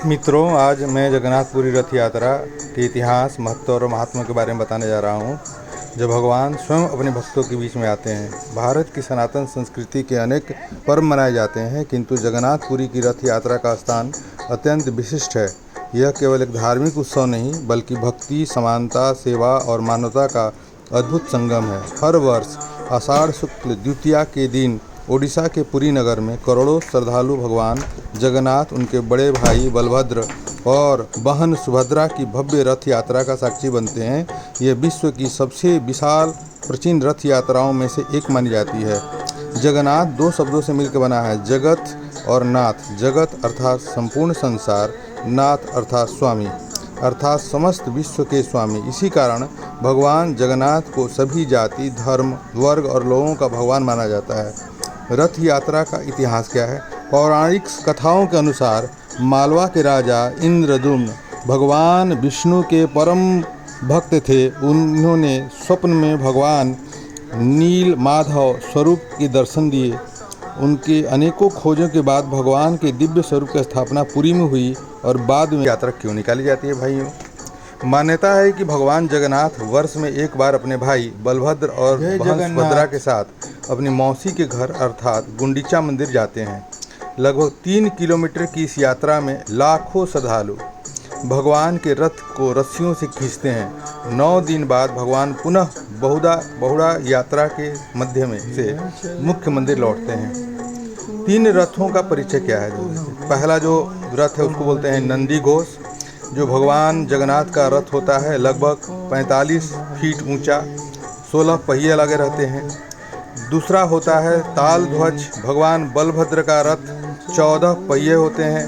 मित्रों, आज मैं जगन्नाथपुरी रथ यात्रा के इतिहास, महत्व और महात्मा के बारे में बताने जा रहा हूँ, जब भगवान स्वयं अपने भक्तों के बीच में आते हैं। भारत की सनातन संस्कृति के अनेक पर्व मनाए जाते हैं, किंतु जगन्नाथपुरी की रथ यात्रा का स्थान अत्यंत विशिष्ट है। यह केवल एक धार्मिक उत्सव नहीं, बल्कि भक्ति, समानता, सेवा और मानवता का अद्भुत संगम है। हर वर्ष आषाढ़ शुक्ल द्वितीया के दिन ओडिशा के पुरी नगर में करोड़ों श्रद्धालु भगवान जगन्नाथ, उनके बड़े भाई बलभद्र और बहन सुभद्रा की भव्य रथ यात्रा का साक्षी बनते हैं। ये विश्व की सबसे विशाल प्राचीन रथ यात्राओं में से एक मानी जाती है। जगन्नाथ दो शब्दों से मिलकर बना है, जगत और नाथ। जगत अर्थात संपूर्ण संसार, नाथ अर्थात स्वामी, अर्थात समस्त विश्व के स्वामी। इसी कारण भगवान जगन्नाथ को सभी जाति, धर्म, वर्ग और लोगों का भगवान माना जाता है। रथ यात्रा का इतिहास क्या है? पौराणिक कथाओं के अनुसार मालवा के राजा इंद्रद्युम्न भगवान विष्णु के परम भक्त थे। उन्होंने स्वप्न में भगवान नील माधव स्वरूप के दर्शन दिए। उनके अनेकों खोजों के बाद भगवान के दिव्य स्वरूप की स्थापना पुरी में हुई। और बाद में यात्रा क्यों निकाली जाती है भाइयों? मान्यता है कि भगवान जगन्नाथ वर्ष में एक बार अपने भाई बलभद्र और बहन सुभद्रा के साथ अपनी मौसी के घर अर्थात गुंडीचा मंदिर जाते हैं। लगभग 3 किलोमीटर की इस यात्रा में लाखों श्रद्धालु भगवान के रथ को रस्सियों से खींचते हैं। 9 दिन बाद भगवान पुनः बहुड़ा यात्रा के माध्यम से मुख्य मंदिर लौटते हैं। 3 रथों का परिचय क्या है? पहला जो रथ है उसको बोलते हैं नंदी घोष, जो भगवान जगन्नाथ का रथ होता है। लगभग 45 फीट ऊंचा, 16 पहिए लगे रहते हैं। दूसरा होता है ताल ध्वज, भगवान बलभद्र का रथ, 14 पहिए होते हैं।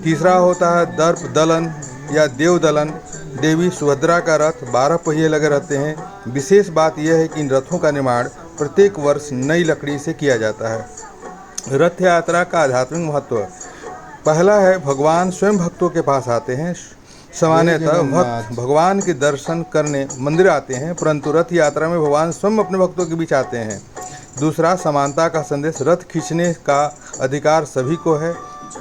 तीसरा होता है दर्प दलन या देव दलन, देवी सुभद्रा का रथ, 12 पहिए लगे रहते हैं। विशेष बात यह है कि इन रथों का निर्माण प्रत्येक वर्ष नई लकड़ी से किया जाता है। रथ यात्रा का आध्यात्मिक महत्व पहला है, भगवान स्वयं भक्तों के पास आते हैं। सामान्यतः भक्त भगवान के दर्शन करने मंदिर आते हैं, परंतु रथ यात्रा में भगवान स्वयं अपने भक्तों के बीच आते हैं। दूसरा, समानता का संदेश। रथ खींचने का अधिकार सभी को है।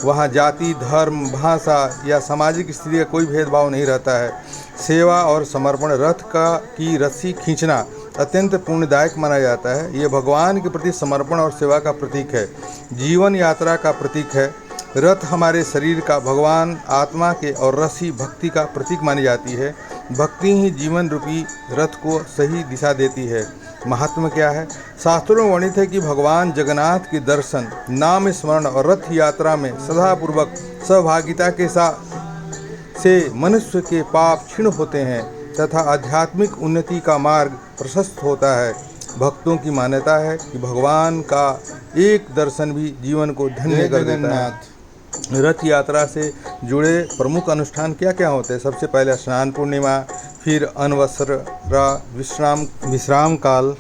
वहाँ जाति, धर्म, भाषा या सामाजिक स्थिति का कोई भेदभाव नहीं रहता है। सेवा और समर्पण। रथ की रस्सी खींचना अत्यंत पुण्यदायक माना जाता है। ये भगवान के प्रति समर्पण और सेवा का प्रतीक है। जीवन यात्रा का प्रतीक है। रथ हमारे शरीर का, भगवान आत्मा के और रस्सी भक्ति का प्रतीक मानी जाती है। भक्ति ही जीवन रूपी रथ को सही दिशा देती है। महात्मा क्या है? शास्त्रों में वर्णित है कि भगवान जगन्नाथ के दर्शन, नाम स्मरण और रथ यात्रा में श्रद्धापूर्वक सहभागिता के साथ से मनुष्य के पाप क्षीण होते हैं तथा आध्यात्मिक उन्नति का मार्ग प्रशस्त होता है। भक्तों की मान्यता है कि भगवान का एक दर्शन भी जीवन को धन्य कर देता है। रथ यात्रा से जुड़े प्रमुख अनुष्ठान क्या क्या होते हैं? सबसे पहले स्नान पूर्णिमा, फिर अनवसरा विश्राम काल।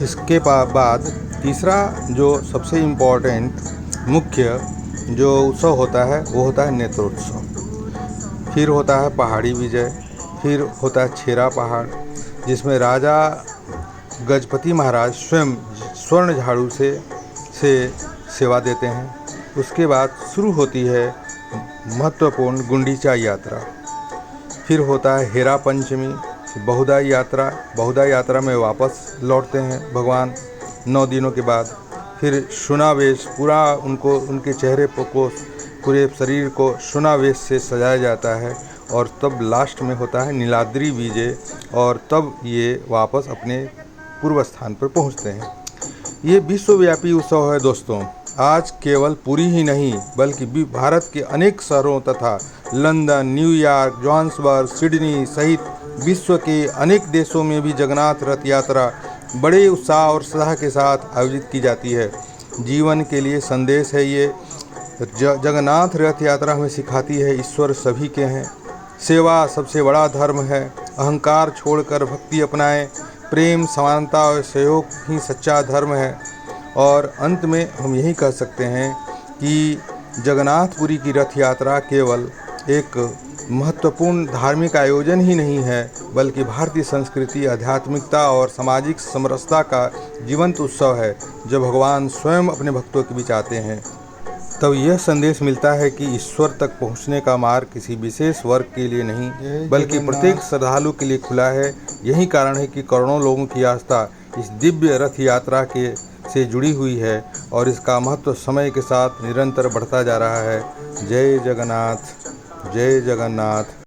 इसके बाद तीसरा जो सबसे इम्पोर्टेंट मुख्य जो उत्सव होता है वो होता है नेत्रोत्सव। फिर होता है पहाड़ी विजय। फिर होता है छेरा पहाड़, जिसमें राजा गजपति महाराज स्वयं स्वर्ण झाड़ू से सेवा देते हैं। उसके बाद शुरू होती है महत्वपूर्ण गुंडीचा यात्रा। फिर होता है हेरा पंचमी, बहुधा यात्रा। बहुधा यात्रा में वापस लौटते हैं भगवान 9 दिनों के बाद। फिर सुनावेश, पूरा उनके चेहरे को, पूरे शरीर को सुनावेश से सजाया जाता है। और तब लास्ट में होता है नीलाद्री विजय, और तब ये वापस अपने पूर्व स्थान पर पहुंचते हैं। ये विश्वव्यापी उत्सव है दोस्तों। आज केवल पुरी ही नहीं, बल्कि भारत के अनेक शहरों तथा लंदन, न्यूयॉर्क, जोहान्सबर्ग, सिडनी सहित विश्व के अनेक देशों में भी जगन्नाथ रथ यात्रा बड़े उत्साह और श्रद्धा के साथ आयोजित की जाती है। जीवन के लिए संदेश है ये। जगन्नाथ रथ यात्रा हमें सिखाती है ईश्वर सभी के हैं, सेवा सबसे बड़ा धर्म है, अहंकार छोड़कर भक्ति अपनाएं, प्रेम, समानता और सहयोग ही सच्चा धर्म है। और अंत में हम यही कह सकते हैं कि जगन्नाथपुरी की रथ यात्रा केवल एक महत्वपूर्ण धार्मिक आयोजन ही नहीं है, बल्कि भारतीय संस्कृति, आध्यात्मिकता और सामाजिक समरसता का जीवंत उत्सव है, जो भगवान स्वयं अपने भक्तों के बीच आते हैं। तब यह संदेश मिलता है कि ईश्वर तक पहुंचने का मार्ग किसी विशेष वर्ग के लिए नहीं बल्कि प्रत्येक श्रद्धालु के लिए खुला है। यही कारण है कि करोड़ों लोगों की आस्था इस दिव्य रथ यात्रा के से जुड़ी हुई है और इसका महत्व समय के साथ निरंतर बढ़ता जा रहा है। जय जगन्नाथ, जय जगन्नाथ।